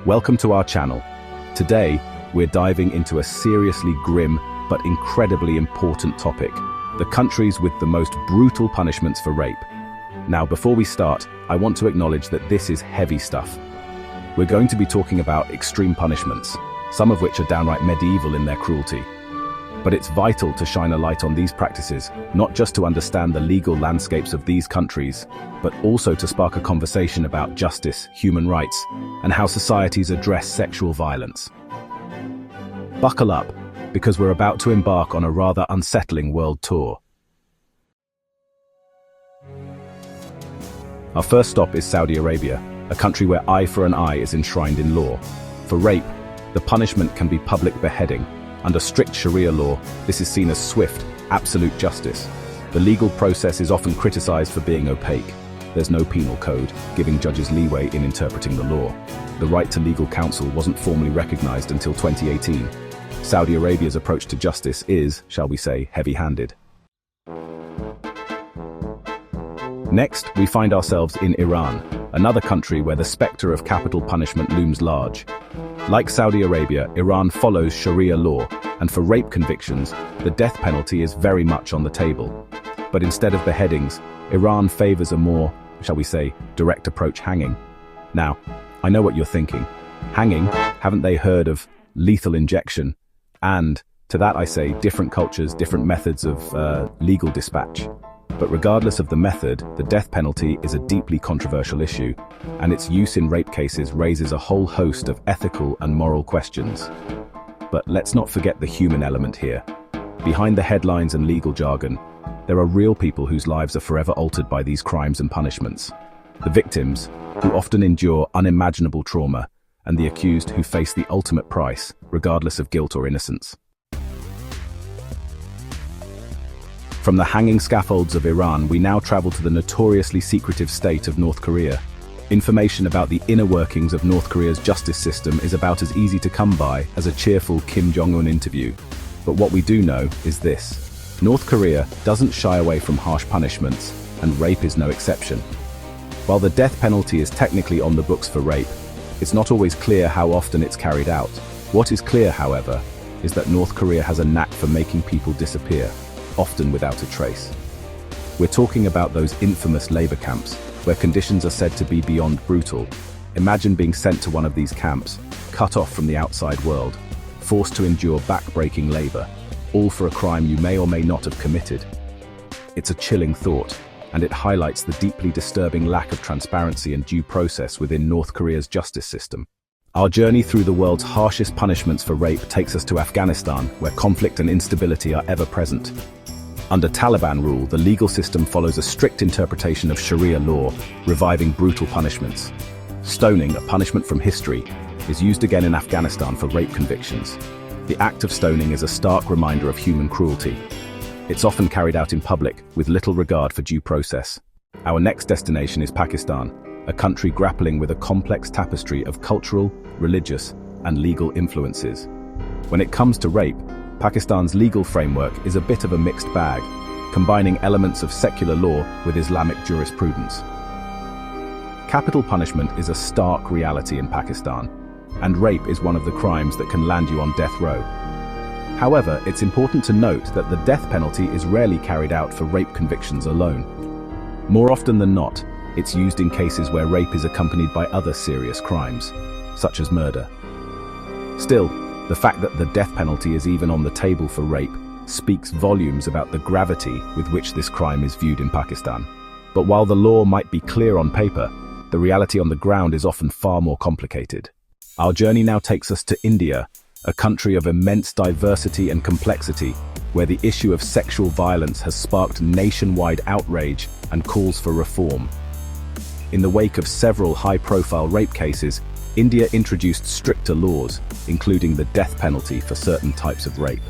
Welcome to our channel. Today, we're diving into a seriously grim but incredibly important topic: the countries with the most brutal punishments for rape. Now, before we start, I want to acknowledge that this is heavy stuff. We're going to be talking about extreme punishments, some of which are downright medieval in their cruelty. But it's vital to shine a light on these practices, not just to understand the legal landscapes of these countries, but also to spark a conversation about justice, human rights, and how societies address sexual violence. Buckle up, because we're about to embark on a rather unsettling world tour. Our first stop is Saudi Arabia, a country where eye for an eye is enshrined in law. For rape, the punishment can be public beheading. Under strict Sharia law, this is seen as swift, absolute justice. The legal process is often criticized for being opaque. There's no penal code, giving judges leeway in interpreting the law. The right to legal counsel wasn't formally recognized until 2018. Saudi Arabia's approach to justice is, shall we say, heavy-handed. Next, we find ourselves in Iran, another country where the specter of capital punishment looms large. Like Saudi Arabia, Iran follows Sharia law, and for rape convictions, the death penalty is very much on the table. But instead of beheadings, Iran favors a more, shall we say, direct approach: hanging. Now, I know what you're thinking. Hanging? Haven't they heard of lethal injection? And to that I say, different cultures, different methods of legal dispatch. But regardless of the method, the death penalty is a deeply controversial issue, and its use in rape cases raises a whole host of ethical and moral questions. But let's not forget the human element here. Behind the headlines and legal jargon, there are real people whose lives are forever altered by these crimes and punishments. The victims, who often endure unimaginable trauma, and the accused who face the ultimate price, regardless of guilt or innocence. From the hanging scaffolds of Iran, we now travel to the notoriously secretive state of North Korea. Information about the inner workings of North Korea's justice system is about as easy to come by as a cheerful Kim Jong-un interview. But what we do know is this: North Korea doesn't shy away from harsh punishments, and rape is no exception. While the death penalty is technically on the books for rape, it's not always clear how often it's carried out. What is clear, however, is that North Korea has a knack for making people disappear, often without a trace. We're talking about those infamous labor camps, where conditions are said to be beyond brutal. Imagine being sent to one of these camps, cut off from the outside world, forced to endure back-breaking labor, all for a crime you may or may not have committed. It's a chilling thought, and it highlights the deeply disturbing lack of transparency and due process within North Korea's justice system. Our journey through the world's harshest punishments for rape takes us to Afghanistan, where conflict and instability are ever present. Under Taliban rule, the legal system follows a strict interpretation of Sharia law, reviving brutal punishments. Stoning, a punishment from history, is used again in Afghanistan for rape convictions. The act of stoning is a stark reminder of human cruelty. It's often carried out in public, with little regard for due process. Our next destination is Pakistan, a country grappling with a complex tapestry of cultural, religious, and legal influences. When it comes to rape, Pakistan's legal framework is a bit of a mixed bag, combining elements of secular law with Islamic jurisprudence. Capital punishment is a stark reality in Pakistan, and rape is one of the crimes that can land you on death row. However, it's important to note that the death penalty is rarely carried out for rape convictions alone. More often than not, it's used in cases where rape is accompanied by other serious crimes, such as murder. Still, the fact that the death penalty is even on the table for rape speaks volumes about the gravity with which this crime is viewed in Pakistan. But while the law might be clear on paper, the reality on the ground is often far more complicated. Our journey now takes us to India, a country of immense diversity and complexity, where the issue of sexual violence has sparked nationwide outrage and calls for reform. In the wake of several high-profile rape cases, India introduced stricter laws, including the death penalty for certain types of rape.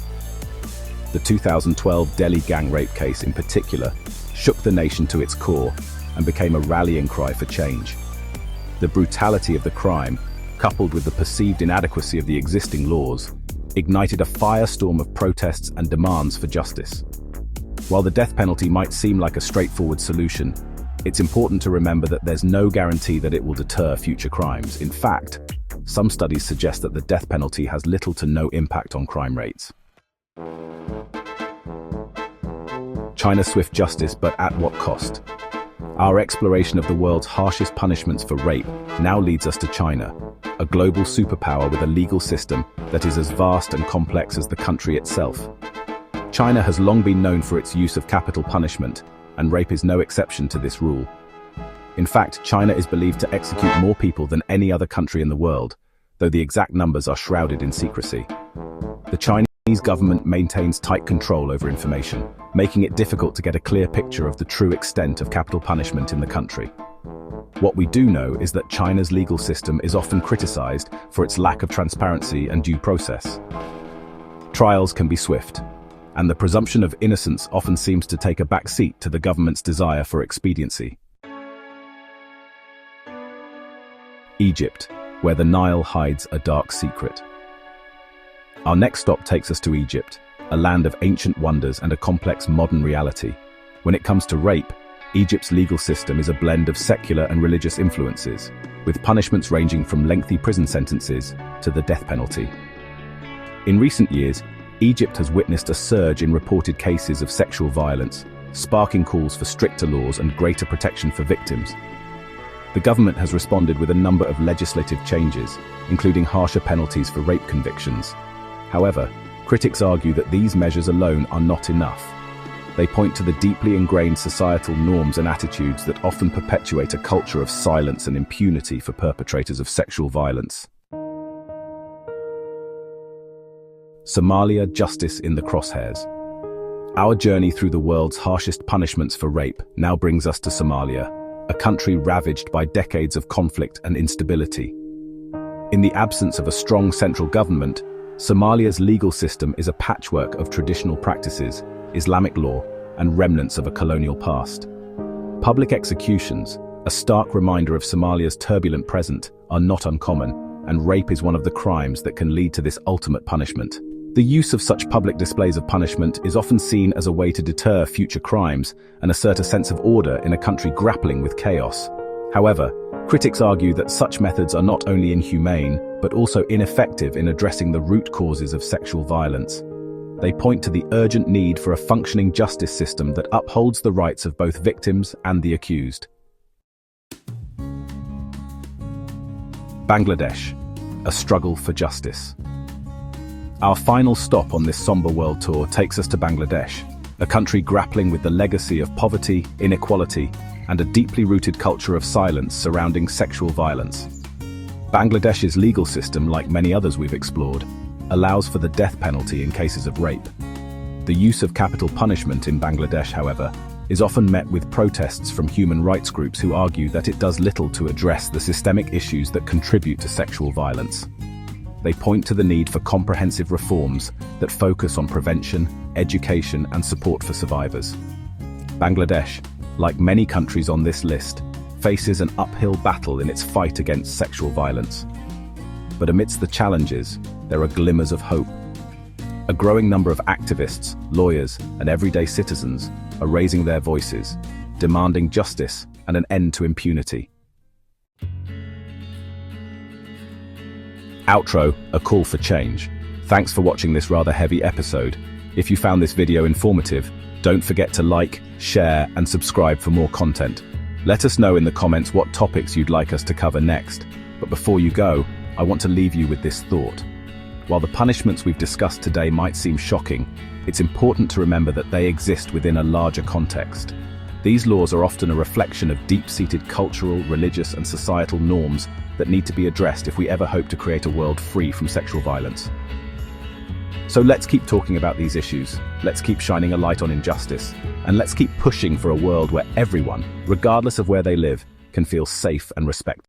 The 2012 Delhi gang rape case in particular shook the nation to its core and became a rallying cry for change. The brutality of the crime, coupled with the perceived inadequacy of the existing laws, ignited a firestorm of protests and demands for justice. While the death penalty might seem like a straightforward solution, it's important to remember that there's no guarantee that it will deter future crimes. In fact, some studies suggest that the death penalty has little to no impact on crime rates. China's swift justice, but at what cost? Our exploration of the world's harshest punishments for rape now leads us to China, a global superpower with a legal system that is as vast and complex as the country itself. China has long been known for its use of capital punishment, and rape is no exception to this rule. In fact, China is believed to execute more people than any other country in the world, though the exact numbers are shrouded in secrecy. The Chinese government maintains tight control over information, making it difficult to get a clear picture of the true extent of capital punishment in the country. What we do know is that China's legal system is often criticized for its lack of transparency and due process. Trials can be swift, and the presumption of innocence often seems to take a back seat to the government's desire for expediency. Egypt, where the Nile hides a dark secret. Our next stop takes us to Egypt, a land of ancient wonders and a complex modern reality. When it comes to rape, Egypt's legal system is a blend of secular and religious influences, with punishments ranging from lengthy prison sentences to the death penalty. In recent years, Egypt has witnessed a surge in reported cases of sexual violence, sparking calls for stricter laws and greater protection for victims. The government has responded with a number of legislative changes, including harsher penalties for rape convictions. However, critics argue that these measures alone are not enough. They point to the deeply ingrained societal norms and attitudes that often perpetuate a culture of silence and impunity for perpetrators of sexual violence. Somalia, justice in the crosshairs. Our journey through the world's harshest punishments for rape now brings us to Somalia, a country ravaged by decades of conflict and instability. In the absence of a strong central government, Somalia's legal system is a patchwork of traditional practices, Islamic law, and remnants of a colonial past. Public executions, a stark reminder of Somalia's turbulent present, are not uncommon, and rape is one of the crimes that can lead to this ultimate punishment. The use of such public displays of punishment is often seen as a way to deter future crimes and assert a sense of order in a country grappling with chaos. However, critics argue that such methods are not only inhumane, but also ineffective in addressing the root causes of sexual violence. They point to the urgent need for a functioning justice system that upholds the rights of both victims and the accused. Bangladesh, a struggle for justice. Our final stop on this somber world tour takes us to Bangladesh, a country grappling with the legacy of poverty, inequality, and a deeply rooted culture of silence surrounding sexual violence. Bangladesh's legal system, like many others we've explored, allows for the death penalty in cases of rape. The use of capital punishment in Bangladesh, however, is often met with protests from human rights groups who argue that it does little to address the systemic issues that contribute to sexual violence. They point to the need for comprehensive reforms that focus on prevention, education, and support for survivors. Bangladesh, like many countries on this list, faces an uphill battle in its fight against sexual violence. But amidst the challenges, there are glimmers of hope. A growing number of activists, lawyers, and everyday citizens are raising their voices, demanding justice and an end to impunity. Outro, a call for change. Thanks for watching this rather heavy episode. If you found this video informative, don't forget to like, share, and subscribe for more content. Let us know in the comments what topics you'd like us to cover next. But before you go, I want to leave you with this thought. While the punishments we've discussed today might seem shocking, it's important to remember that they exist within a larger context. These laws are often a reflection of deep-seated cultural, religious, and societal norms that need to be addressed if we ever hope to create a world free from sexual violence. So let's keep talking about these issues, let's keep shining a light on injustice, and let's keep pushing for a world where everyone, regardless of where they live, can feel safe and respected.